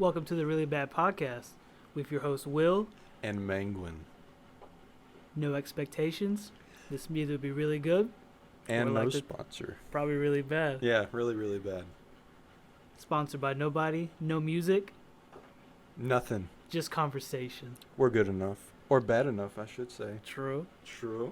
Welcome to the Really Bad Podcast with your host, Will. And Manguin. No expectations. This will either be really good And or no like sponsor. probably really bad. Yeah, really, really bad. Sponsored by nobody, no music, Nothing. just conversation. We're good enough. Or bad enough, I should say. True. True.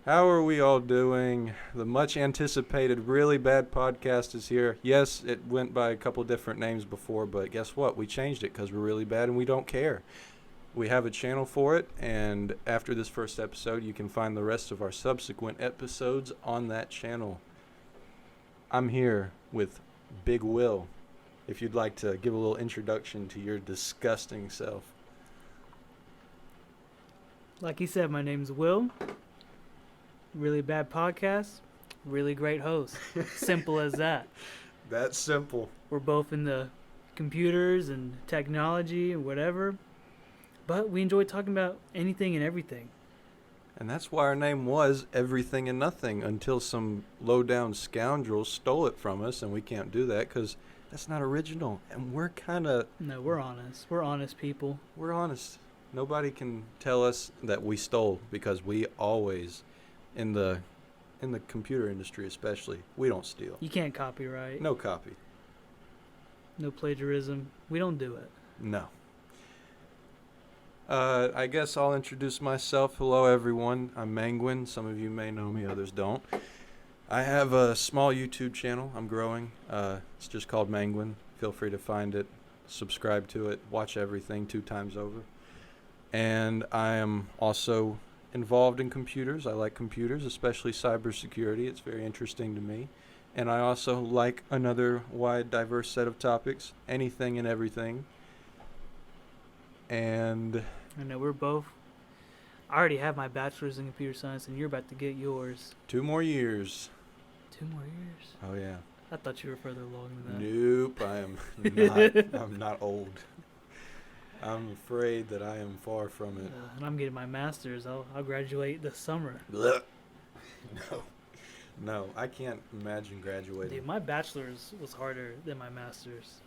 How are we all doing? The much anticipated Really Bad Podcast is here. Yes, it went by a couple different names before, but guess what? We changed it because we're really bad and we don't care. We have a channel for it, and after this first episode, you can find the rest of our subsequent episodes on that channel. I'm here with Big Will, if you'd like to give a little introduction to your disgusting self. Like he said, my name's Will. Really Bad Podcast. Really great host. Simple as that. That's simple. We're both in the computers and technology and whatever. But we enjoy talking about anything and everything. And that's why our name was Everything and Nothing until some low-down scoundrels stole it from us, and we can't do that because that's not original. And we're kind of... No, we're honest. We're honest people. We're honest. Nobody can tell us that we stole because we always, in the computer industry especially, we don't steal. You can't copyright. No copy. No plagiarism. We don't do it. No. I guess I'll introduce myself. Hello, everyone. I'm Manguin. Some of you may know me, others don't. I have a small YouTube channel. I'm growing. It's just called Manguin. Feel free to find it, subscribe to it, watch everything 2 times over. And I am also involved in computers. I like computers, especially cybersecurity. It's very interesting to me. And I also like another wide, diverse set of topics, anything and everything. And I know we're both. I already have my bachelor's in computer science, and you're about to get yours. 2 more years. 2 more years? Oh, yeah. I thought you were further along than that. Nope, I am not. I'm not old. I'm afraid that I am far from it. And I'm getting my master's. I'll graduate this summer. Blech. No, I can't imagine graduating. Dude, my bachelor's was harder than my master's.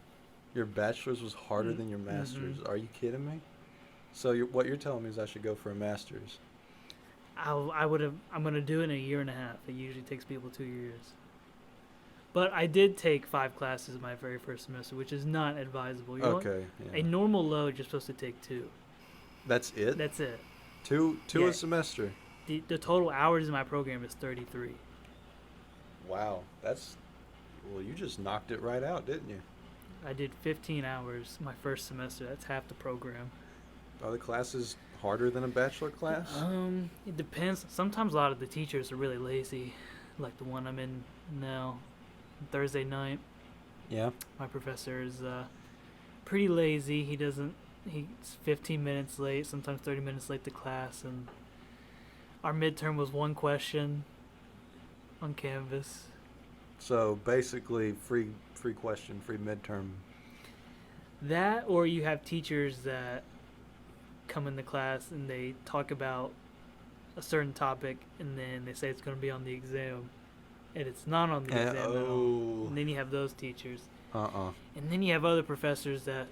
Your bachelor's was harder than your master's. Are you kidding me? So what you're telling me is I should go for a master's. I'm gonna do it in a year and a half. It usually takes people 2 years. But I did take 5 classes in my very first semester, which is not advisable. Okay. A normal load, you're supposed to take 2. That's it? That's it. Two Yeah. a semester. The total hours in my program is 33. Wow. Well, you just knocked it right out, didn't you? I did 15 hours my first semester. That's half the program. Are the classes harder than a bachelor class? It depends. Sometimes a lot of the teachers are really lazy, like the one I'm in now, Thursday night. Yeah. My professor is pretty lazy. He's 15 minutes late, sometimes 30 minutes late to class, and our midterm was 1 question on Canvas. So basically, free question, free midterm. That, or you have teachers that come in the class and they talk about a certain topic, and then they say it's going to be on the exam, and it's not on the exam at all. And then you have those teachers. And then you have other professors that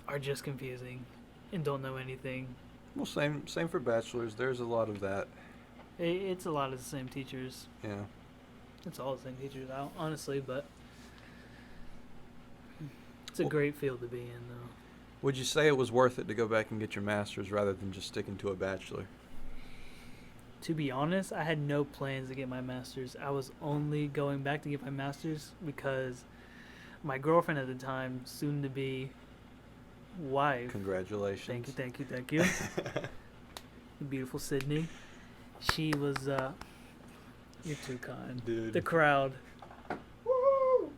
are just confusing and don't know anything. Well, same for bachelors. There's a lot of that. It's a lot of the same teachers. Yeah. It's all the same teachers, honestly, but it's a great field to be in, though. Would you say it was worth it to go back and get your master's rather than just sticking to a bachelor? To be honest, I had no plans to get my master's. I was only going back to get my master's because my girlfriend at the time, soon to be wife. Congratulations. Thank you. The beautiful Sydney. She was, you're too kind. Dude. The crowd. Woo!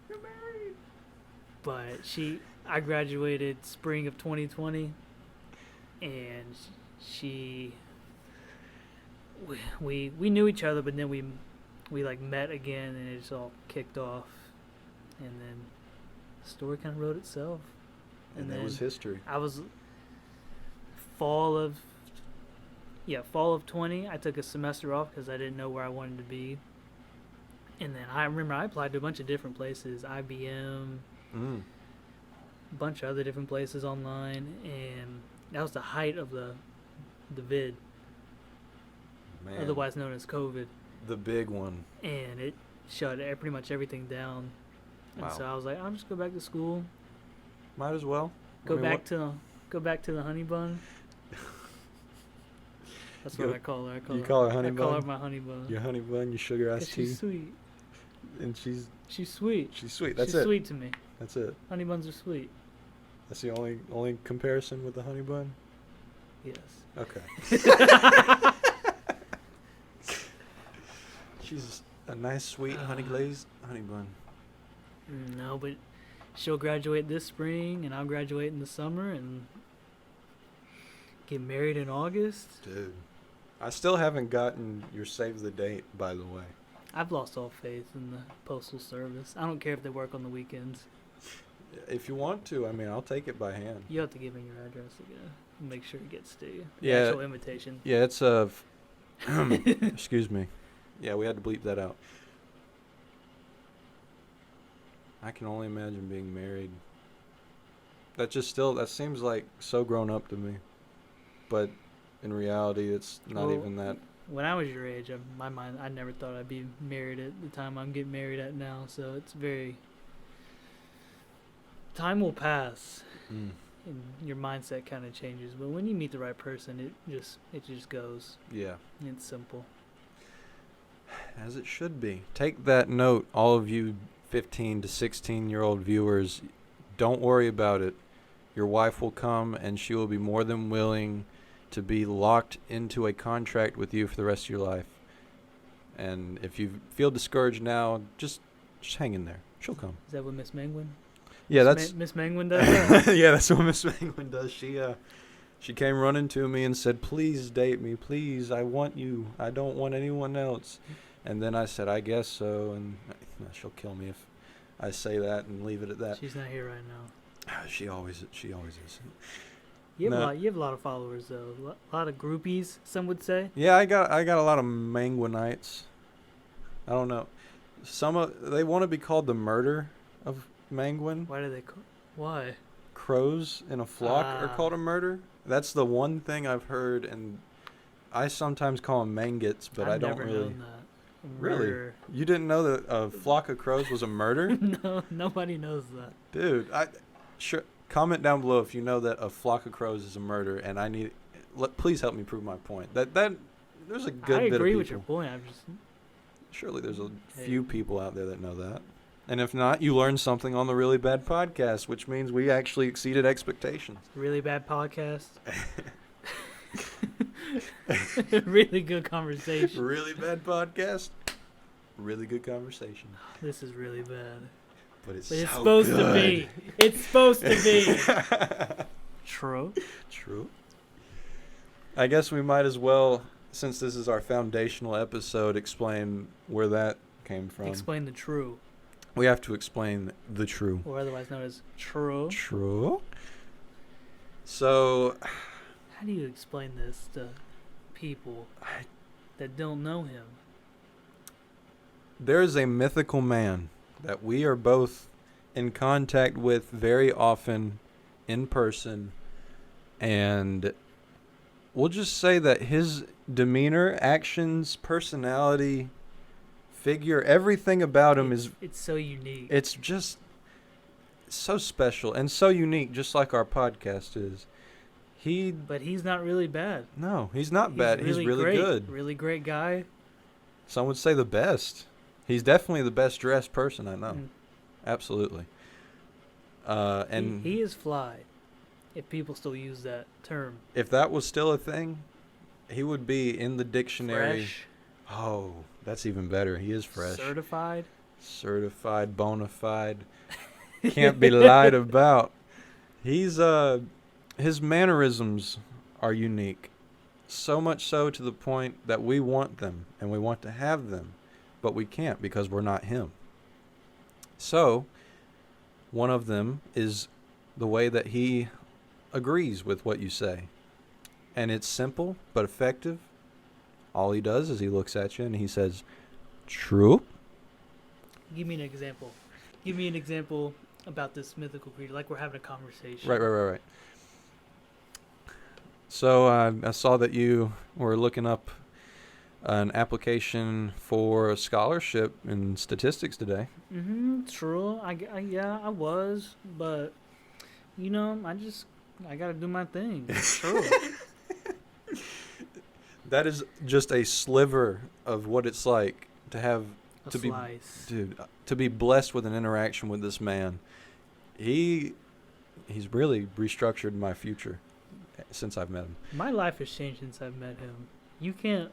You're married. But I graduated spring of 2020, and we knew each other, but then we like met again, and it just all kicked off, and then the story kind of wrote itself. And that was history. I was fall of 20. I took a semester off because I didn't know where I wanted to be. And then I remember I applied to a bunch of different places, IBM, Mm. a bunch of other different places online, and that was the height of the vid, Man, otherwise known as COVID, the big one. and it shut pretty much everything down. And Wow. so I was like, I'll just go back to school, Might as well. go I mean, back to the honey bun. That's what Go- I call her. you call her honey I call her bun? my honey bun. Your honey bun, your sugar 'Cause iced tea, she's sweet. and she's She's sweet. sweet. That's she's it. sweet to me. That's it. Honey buns are sweet. That's the only comparison with the honey bun. Yes. Okay. She's a nice, sweet, honey glazed honey bun. No, but she'll graduate this spring, and I'll graduate in the summer, and get married in August. Dude, I still haven't gotten your save the date, by the way. I've lost all faith in the postal service. I don't care if they work on the weekends. If you want to, I mean, I'll take it by hand. You have to give me your address again. Make sure it gets to you. The Yeah. actual invitation. Yeah, it's excuse me. Yeah, we had to bleep that out. I can only imagine being married. That seems like so grown up to me. But in reality, it's not Well, even that. When I was your age, in my mind, I never thought I'd be married at the time I'm getting married at now. So it's very. Time will pass, Mm. and your mindset kind of changes. But when you meet the right person, it just goes. Yeah, It's simple. as it should be. Take that note, all of you 15 to 16-year-old viewers. Don't worry about it. Your wife will come, and she will be more than willing to be locked into a contract with you for the rest of your life. And if you feel discouraged now, just hang in there. She'll come. Is that what Miss Manguin? Yeah, that's Miss Manguin does that? yeah, that's what Miss Manguin does. She came running to me and said, "Please date me, please. I want you. I don't want anyone else." And then I said, "I guess so." And she'll kill me if I say that and leave it at that. She's not here right now. She always is. You have No. you have a lot of followers though. A lot of groupies, some would say. Yeah, I got a lot of Manguinites. I don't know. They want to be called the murder of Manguin. Why do they? Why? Crows in a flock are Ah. called a murder. That's the one thing I've heard, and I sometimes call them Mangots, but I've I don't never really. known that. Really? Murder. You didn't know that a flock of crows was a murder? No, nobody knows that. Dude, comment down below if you know that a flock of crows is a murder, and please help me prove my point. That there's a good I bit of agree people. with your point. I'm just Surely there's a Hey. few people out there that know that. And if not, you learned something on the Really Bad Podcast, which means we actually exceeded expectations. really bad podcast. Really good conversation. Really Bad Podcast. Really good conversation. This is really bad. But it's But it's so supposed to good. be. It's supposed to be. True. True. I guess we might as well, since this is our foundational episode, explain where that came from. Explain the true, We have to explain the true. or otherwise known as true. True. So, How do you explain this to people that don't know him? there is a mythical man that we are both in contact with very often in person, and we'll just say that his demeanor, actions, personality, figure, everything about him is It's so unique. it's just so special and so unique, just like our podcast is. But he's not really bad. No, he's not bad. He's really great. good. Really great guy. Some would say the best. He's definitely the best dressed person I know. Mm. Absolutely. And he is fly, if people still use that term. if that was still a thing, he would be in the dictionary. Fresh, Oh, that's even better. He is fresh. certified. Certified, bona fide. Can't be lied about. He's his mannerisms are unique. So much so to the point that we want them and we want to have them, but we can't because we're not him. So, one of them is the way that he agrees with what you say. And it's simple but effective. All he does is he looks at you and he says, "True." Give me an example. Give me an example about this mythical creature, like we're having a conversation. Right. So I saw that you were looking up an application for a scholarship in statistics today. True. Yeah, I was, but I gotta do my thing. It's true. That is just a sliver of what it's like to have A to slice. to be blessed with an interaction with this man. He's really restructured my future since I've met him. My life has changed since I've met him. You can't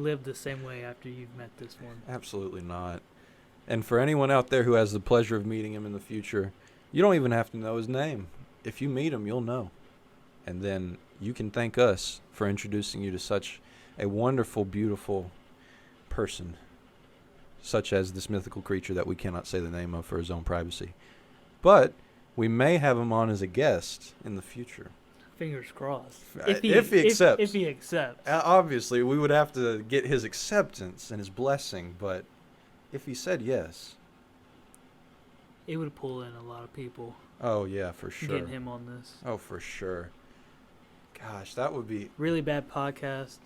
live the same way after you've met this one. Absolutely not. And for anyone out there who has the pleasure of meeting him in the future, you don't even have to know his name. If you meet him, you'll know. And then you can thank us for introducing you to such a wonderful, beautiful person, such as this mythical creature that we cannot say the name of for his own privacy. But we may have him on as a guest in the future. Fingers crossed. If he accepts. If he accepts. Obviously, we would have to get his acceptance and his blessing, but if he said yes. It would pull in a lot of people. Oh, yeah, for sure. Getting him on this. Oh, for sure. Gosh, that would be really bad podcast.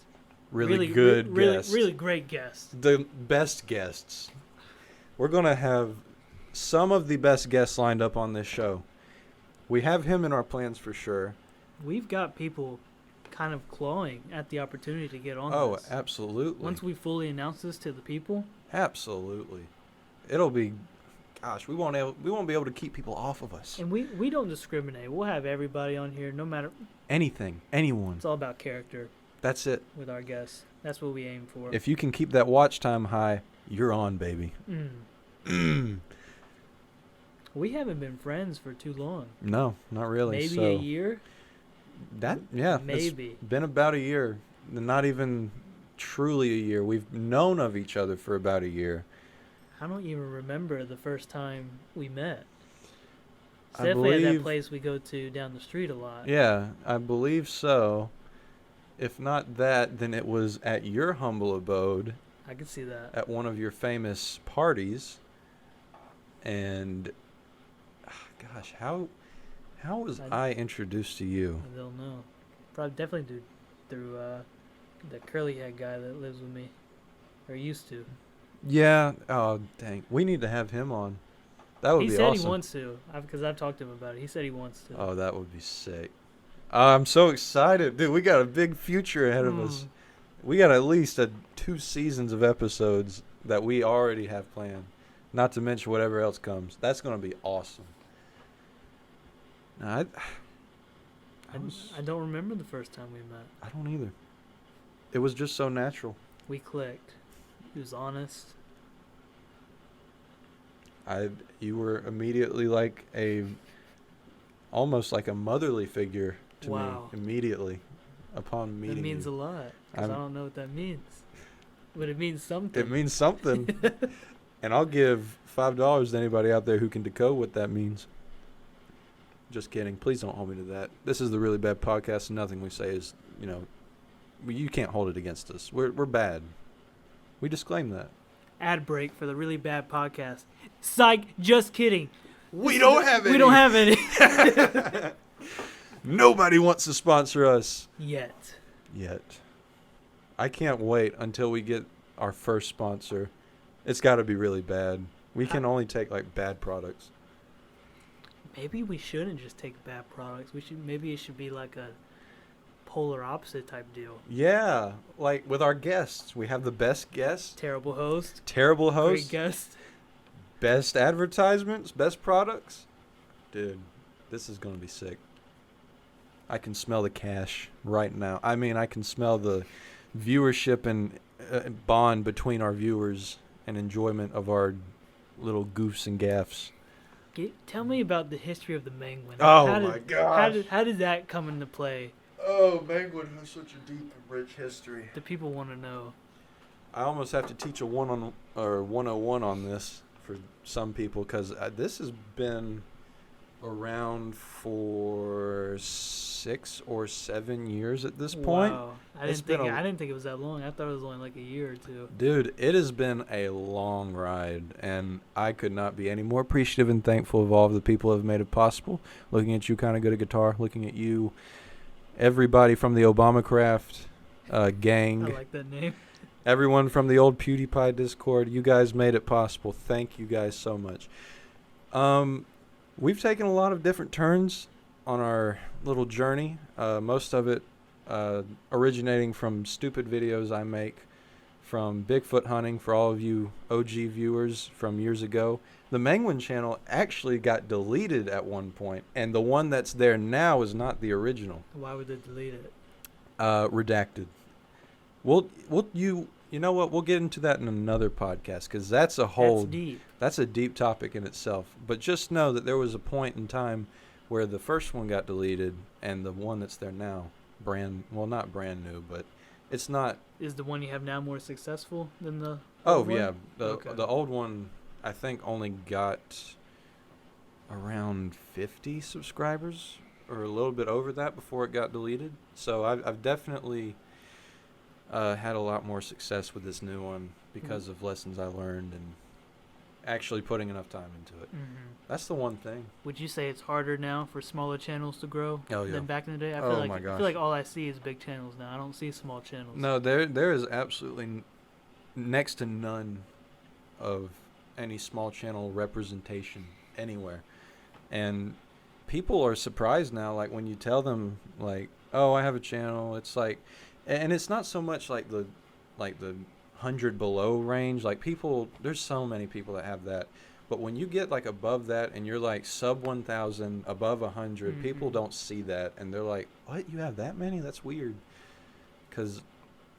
really good guest. Really great guest. The best guests. We're going to have some of the best guests lined up on this show. We have him in our plans for sure. We've got people kind of clawing at the opportunity to get on Oh, this. absolutely. Once we fully announce this to the people. Absolutely. It'll be, gosh, we won't be able to keep people off of us. And we don't discriminate. We'll have everybody on here, no matter. Anything, anyone. It's all about character That's it. with our guests. That's what we aim for. If you can keep that watch time high, you're on, baby. We haven't been friends for too long. No, not really. Maybe so a year? Maybe. It's been about a year. Not even truly a year. We've known of each other for about a year. I don't even remember the first time we met. It's I definitely at that believe- place we go to down the street a lot. Yeah, I believe so. If not that, then it was at your humble abode I could see that. at one of your famous parties. And gosh, how was I introduced to you? I don't know. Probably definitely through the curly head guy that lives with me, or used to. Yeah. Oh, dang. We need to have him on. That would He be said awesome. he wants to, because I've talked to him about it. He said he wants to. Oh, that would be sick. I'm so excited. Dude, we got a big future ahead of us. We got at least 2 seasons of episodes that we already have planned. Not to mention whatever else comes. That's going to be awesome. Now, I don't remember the first time we met. I don't either. It was just so natural. We clicked. He was honest. You were immediately like almost like a motherly figure to Wow. me immediately upon meeting That means you. a lot, because I don't know what that means. But it means something. It means something. And I'll give $5 to anybody out there who can decode what that means. Just kidding. Please don't hold me to that. This is the Really Bad Podcast, and nothing we say is, you can't hold it against us. We're bad. We disclaim that. Ad break for the Really Bad Podcast. Psych, just kidding. We don't have any. We don't have any. Nobody wants to sponsor us. Yet. I can't wait until we get our first sponsor. It's got to be really bad. We can only take like bad products. Maybe we shouldn't just take bad products. Maybe it should be like a polar opposite type deal. Yeah, like with our guests, we have the best guests, Terrible host. terrible hosts, Great guest. best advertisements, best products. Dude, this is going to be sick. I can smell the cash right now. I mean, I can smell the viewership and bond between our viewers and enjoyment of our little goofs and gaffs. Tell me about the history of the Manguin. Oh my gosh. How did that come into play? Oh, Mangots has such a deep and rich history. The people want to know. I almost have to teach a 101 on this for some people, because this has been around for 6 or 7 years at this point. Wow. I It's didn't been think a I didn't think it was that long. I thought it was only like a year or two. Dude, it has been a long ride, and I could not be any more appreciative and thankful of all of the people who have made it possible. Looking at you, kind of good at guitar. Looking at you, everybody from the Obamacraft gang, I like that name. everyone from the old PewDiePie Discord. You guys made it possible. Thank you guys so much. We've taken a lot of different turns on our little journey. Most of it originating from stupid videos I make, from Bigfoot hunting for all of you OG viewers from years ago. The Manguin channel actually got deleted at one point, and the one that's there now is not the original. Why would they delete it? Redacted. You know what? We'll get into that in another podcast, because that's a deep topic in itself. But just know that there was a point in time where the first one got deleted, and the one that's there now, not brand new, but it's not. Is the one you have now more successful than the Oh old one? yeah, Okay. the old one I think only got around 50 subscribers, or a little bit over that, before it got deleted. So I've definitely had a lot more success with this new one because of lessons I learned and actually putting enough time into it. Mm-hmm. That's the one thing. Would you say it's harder now for smaller channels to grow Oh, yeah. than back in the day? I Oh, feel like my I gosh. feel like all I see is big channels now. I don't see small channels. No, there is absolutely next to none of any small channel representation anywhere. And people are surprised now, like when you tell them, like, oh, I have a channel. It's like, and it's not so much like the 100 below range. Like, people, there's so many people that have that. But when you get like above that and you're like sub 1,000, above 100, people don't see that, and they're like, what, you have that many? That's weird. Because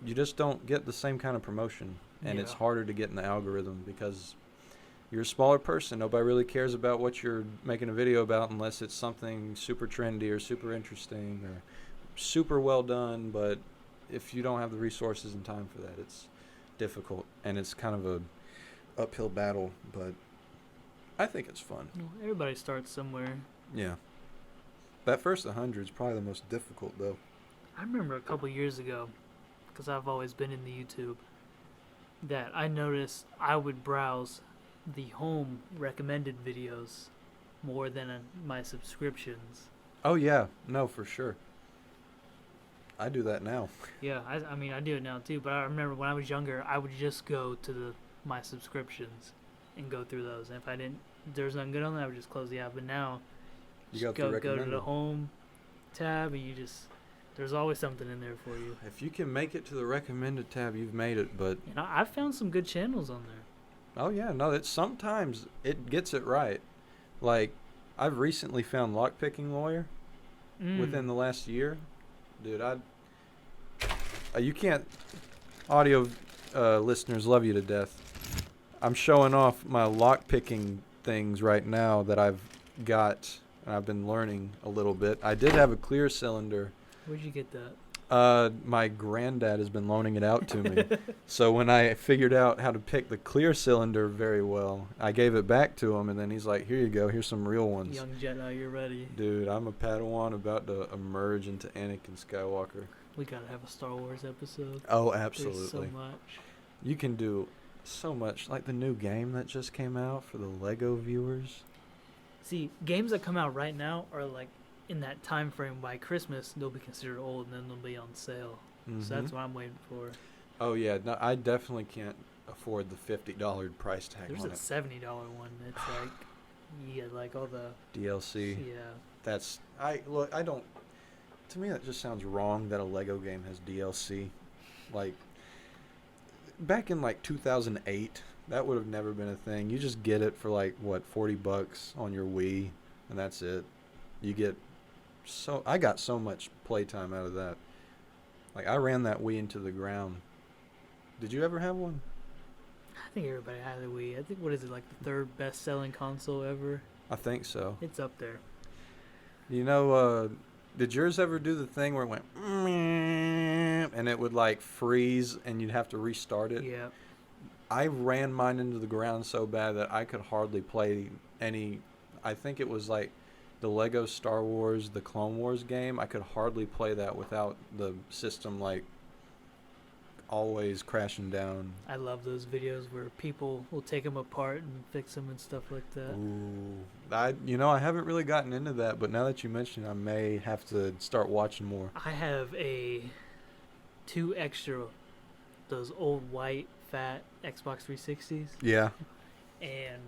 you just don't get the same kind of promotion, and it's harder to get in the algorithm because you're a smaller person. Nobody really cares about what you're making a video about unless it's something super trendy or super interesting or super well done. But if you don't have the resources and time for that, it's difficult, and it's kind of a uphill battle, but I think it's fun. Well, everybody starts somewhere. Yeah. That first 100 is probably the most difficult, though. I remember a couple years ago, because I've always been in the YouTube, that I noticed I would browse the home recommended videos more than my subscriptions. Oh, yeah. No, for sure. I do that now. Yeah, I mean, I do it now too, but I remember when I was younger, I would just go to my subscriptions and go through those. And if there was nothing good on that, I would just close the app. But now, You go to the home tab, and there's always something in there for you. If you can make it to the recommended tab, you've made it. But And I've found some good channels on there. oh yeah, no, sometimes it gets it right. Like, I've recently found Lockpicking Lawyer within the last year. Dude, you can't, audio listeners love you to death. I'm showing off my lockpicking things right now that I've got, and I've been learning a little bit. I did have a clear cylinder. Where'd you get that? My granddad has been loaning it out to me. So when I figured out how to pick the clear cylinder very well, I gave it back to him, and then he's like, here you go, here's some real ones. Young Jedi, you're ready. Dude, I'm a Padawan about to emerge into Anakin Skywalker. We gotta have a Star Wars episode. Oh, absolutely. There's so much. You can do so much. Like the new game that just came out for the Lego viewers. See, games that come out right now are like in that time frame. By Christmas, they'll be considered old, and then they'll be on sale. So that's what I'm waiting for. Oh yeah, no, I definitely can't afford the $50 price tag There's on a it. $70 one. It's like you get like all the DLC. yeah. I don't. To me, that just sounds wrong that a Lego game has DLC. Like, back in like 2008, that would have never been a thing. You just get it for like what, $40 on your Wii, and that's it. I got so much playtime out of that. Like, I ran that Wii into the ground. Did you ever have one? I think everybody had a Wii. I think, what is it, like the third best-selling console ever? I think so. It's up there. You know, did yours ever do the thing where it went and it would like freeze and you'd have to restart it? Yeah. I ran mine into the ground so bad that I could hardly play any. I think it was like the Lego Star Wars, the Clone Wars game, I could hardly play that without the system like always crashing down. I love those videos where people will take them apart and fix them and stuff like that. Ooh, I haven't really gotten into that, but now that you mention it, I may have to start watching more. I have two extra, those old white fat Xbox 360s, Yeah. and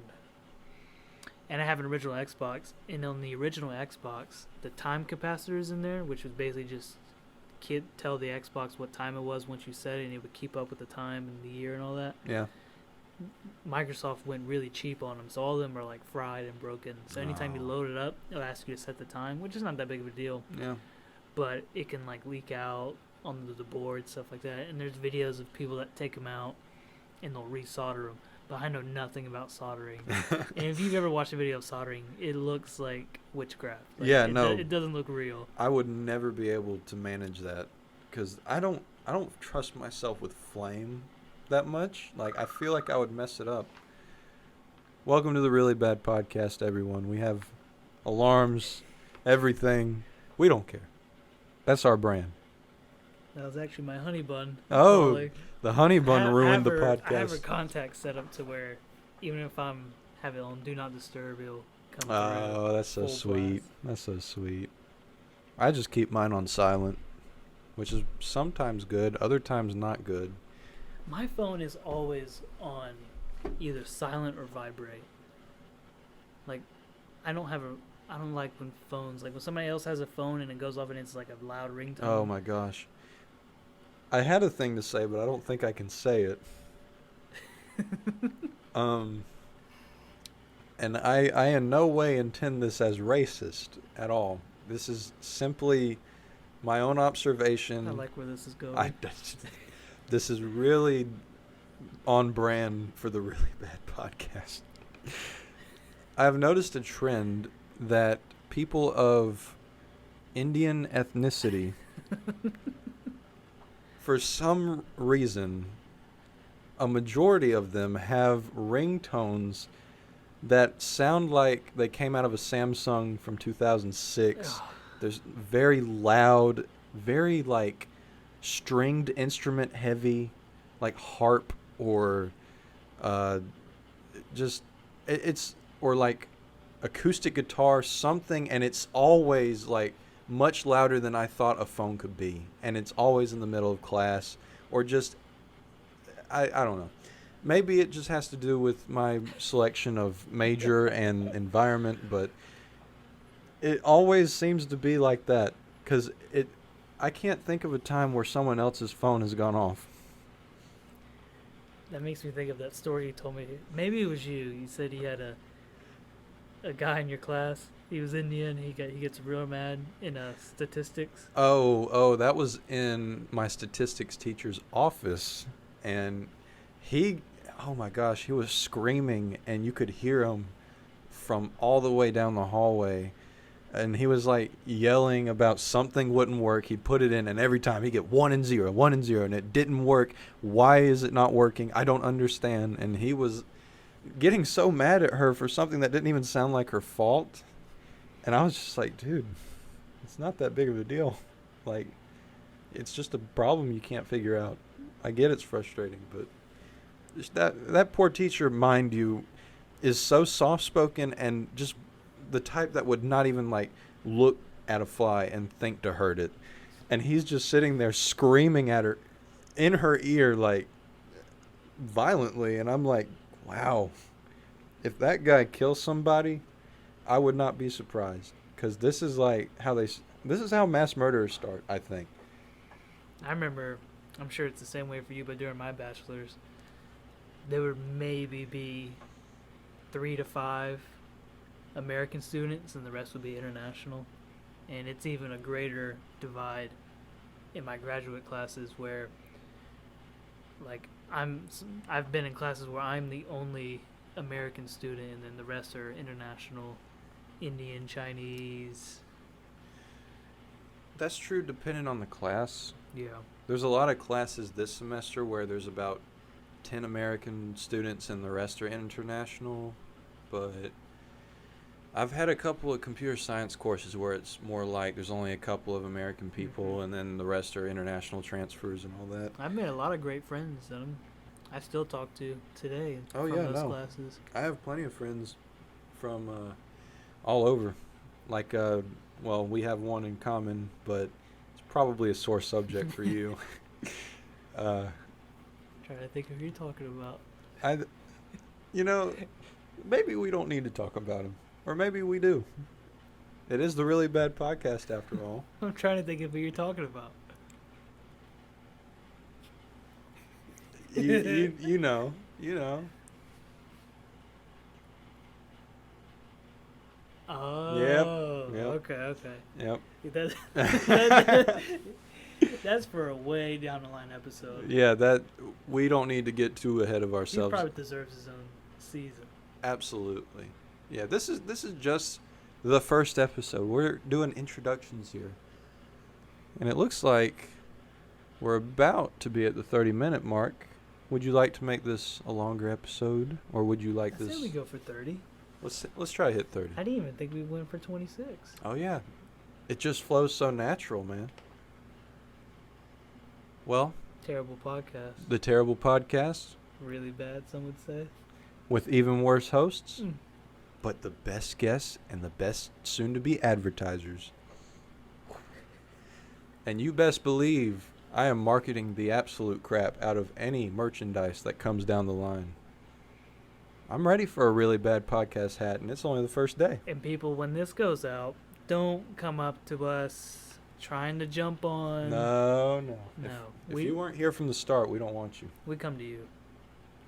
I have an original Xbox. And on the original Xbox, the time capacitor is in there, which was basically just tell the Xbox what time it was once you set it, and it would keep up with the time and the year and all that. Yeah. Microsoft went really cheap on them, so all of them are like fried and broken. So anytime you load it up, it'll ask you to set the time, which is not that big of a deal. Yeah. But it can like leak out onto the board, stuff like that. And there's videos of people that take them out and they'll resolder them. But I know nothing about soldering. And if you've ever watched a video of soldering, it looks like witchcraft. Like, Yeah, it doesn't look real. I would never be able to manage that because I don't trust myself with flame that much. Like, I feel like I would mess it up. Welcome to the Really Bad Podcast, everyone. We have alarms, everything. We don't care. That's our brand. That was actually my honey bun. Oh, Like, the honey bun ruined the podcast. I have a contact set up to where even if I'm have it on Do Not Disturb, it'll come through. Oh, that's so full sweet. blast. That's so sweet. I just keep mine on silent, which is sometimes good, other times not good. My phone is always on either silent or vibrate. Like, I don't like when phones, like when somebody else has a phone and it goes off and it's like a loud ringtone. Oh my gosh. I had a thing to say, but I don't think I can say it. And I in no way intend this as racist at all. This is simply my own observation. I like where this is going. This is really on brand for the Really Bad Podcast. I've noticed a trend that people of Indian ethnicity, for some reason, a majority of them have ringtones that sound like they came out of a Samsung from 2006. There's very loud, very like stringed instrument heavy, like harp or it's or like acoustic guitar, something, and it's always like much louder than I thought a phone could be, and it's always in the middle of class or just I don't know. Maybe it just has to do with my selection of major and environment, but it always seems to be like that because I can't think of a time where someone else's phone has gone off. That makes me think of that story you told me. Maybe it was you. You said he had a guy in your class. He was Indian. He gets real mad in statistics. Oh, that was in my statistics teacher's office, and oh my gosh, he was screaming, and you could hear him from all the way down the hallway. And he was like yelling about something wouldn't work. He'd put it in, and every time he'd get 1 and 0, 1 and 0, and it didn't work. Why is it not working? I don't understand. And he was getting so mad at her for something that didn't even sound like her fault. And I was just like, dude, it's not that big of a deal. Like, it's just a problem you can't figure out. I get it's frustrating, but just that poor teacher, mind you, is so soft-spoken and just the type that would not even like look at a fly and think to hurt it, and he's just sitting there screaming at her in her ear like violently, and I'm like, wow, if that guy kills somebody, I would not be surprised, because this is like this is how mass murderers start, I think. I remember, I'm sure it's the same way for you, but during my bachelor's, there would maybe be 3 to 5 American students, and the rest would be international. And it's even a greater divide in my graduate classes where, like, I've been in classes where I'm the only American student, and then the rest are international, Indian, Chinese. That's true depending on the class. Yeah. There's a lot of classes this semester where there's about 10 American students and the rest are international, but I've had a couple of computer science courses where it's more like there's only a couple of American people, and then the rest are international transfers and all that. I've made a lot of great friends that I still talk to today Oh, from yeah, those no. classes. I have plenty of friends from all over. Like, well, we have one in common, but it's probably a sore subject for you. Trying to think of who you're talking about. You know, maybe we don't need to talk about him, or maybe we do. It is the Really Bad Podcast, after all. I'm trying to think of who you're talking about. You know. Oh. Yep. Okay. Yep. That's for a way down the line episode. Yeah, that we don't need to get too ahead of He ourselves. probably deserves his own season. Absolutely. Yeah, this is just the first episode. We're doing introductions here. And it looks like we're about to be at the 30-minute mark. Would you like to make this a longer episode, or would you like I this? say we go for 30. Let's try to hit 30. I didn't even think we went for 26. Oh yeah. It just flows so natural, man. Well, Terrible podcast. the Terrible Podcast Really bad, some would say. with even worse hosts, Mm. but the best guests and the best soon-to-be advertisers. And you best believe I am marketing the absolute crap out of any merchandise that comes down the line. I'm ready for a Really Bad Podcast hat, and it's only the first day. And people, when this goes out, don't come up to us trying to jump on. No. No. If we you weren't here from the start, we don't want you. we come to you.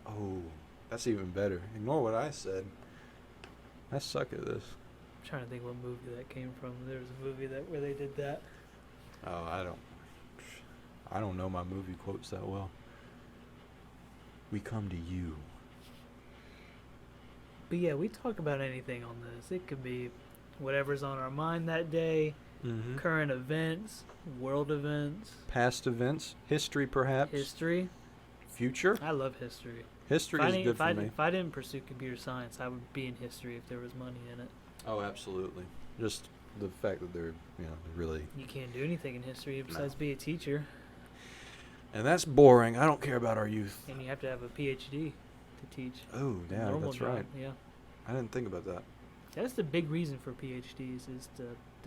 Oh, that's even better. Ignore what I said. I suck at this. I'm trying to think what movie that came from. There was a movie where they did that. Oh, I don't know my movie quotes that well. We come to you. But yeah, we talk about anything on this. It could be whatever's on our mind that day, Mm-hmm. current events, world events, Past events, history perhaps, history. future. I love history. History is good for me. If I didn't pursue computer science, I would be in history if there was money in it. Oh, absolutely. Just the fact that they're, really. You can't do anything in history besides be a teacher, And that's boring. I don't care about our youth. and you have to have a PhD to teach. Oh, a yeah, normal that's job. right. Yeah, I didn't think about that. that's the big reason for PhDs is to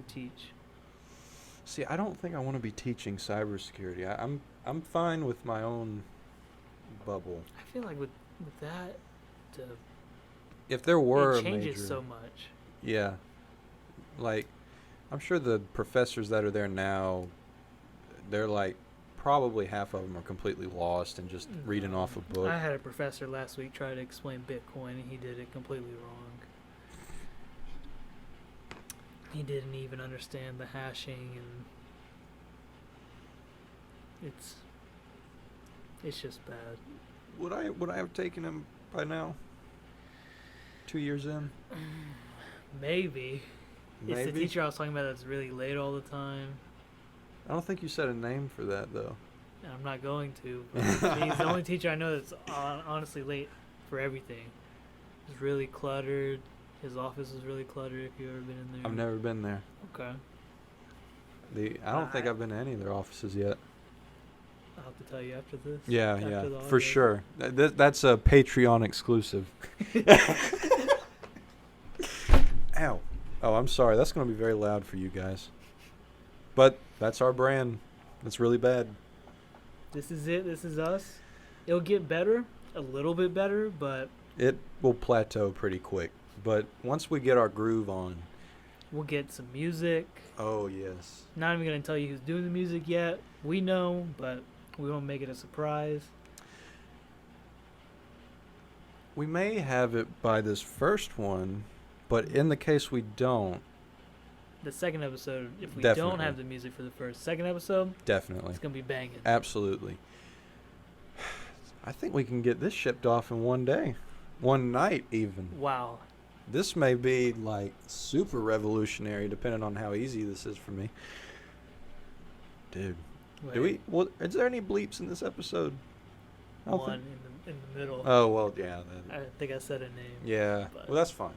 teach. See, I don't think I want to be teaching cybersecurity. I'm fine with my own bubble. I feel like with that, If there were it a changes major, so much. yeah, like I'm sure the professors that are there now, they're like probably half of them are completely lost and just reading off a book. I had a professor last week try to explain Bitcoin, and he did it completely wrong. He didn't even understand the hashing, and it's just bad. Would I have taken him by now? 2 years in? Maybe. It's the Maybe. teacher I was talking about that's really late all the time. I don't think you said a name for that though. And I'm not going to. But he's the only teacher I know that's honestly late for everything. He's really cluttered. His office is really cluttered if you've ever been in there. I've never been there. Okay. I don't think I've been to any of their offices yet. I'll have to tell you after this. Yeah, after yeah, the for audio. sure. That's a Patreon exclusive. Ow. Oh, I'm sorry. That's going to be very loud for you guys. But that's our brand. It's really bad. This is it. This is us. It'll get better, a little bit better, but It will plateau pretty quick. But once we get our groove on. we'll get some music. Oh, yes. Not even going to tell you who's doing the music yet. We know, but we won't make it a surprise. We may have it by this first one, but in the case we don't, The second episode, if we Definitely. don't have the music for the second episode, definitely. it's going to be banging. Absolutely. I think we can get this shipped off in one day. One night, even. Wow. This may be, like, super revolutionary, depending on how easy this is for me. Dude. Is there any bleeps in this episode? I don't One think- in the middle. Oh, well, yeah. I think I said a name. Yeah. but- Well, that's fine.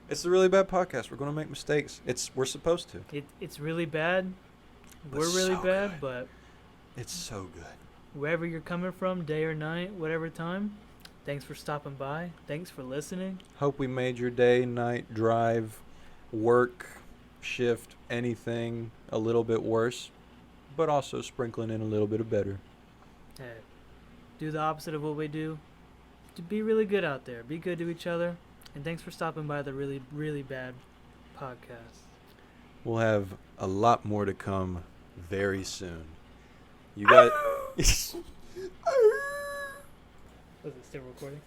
It's the Really Bad Podcast. We're going to make mistakes. We're supposed to. It's really bad. But We're really so bad, good. but It's so good. wherever you're coming from, day or night, whatever time, thanks for stopping by. Thanks for listening. Hope we made your day, night, drive, work, shift, anything a little bit worse, but also sprinkling in a little bit of better. Hey, do the opposite of what we do. To be really good out there. Be good to each other. And thanks for stopping by the Really, Really Bad Podcast. We'll have a lot more to come very soon. You got. Was it still recording?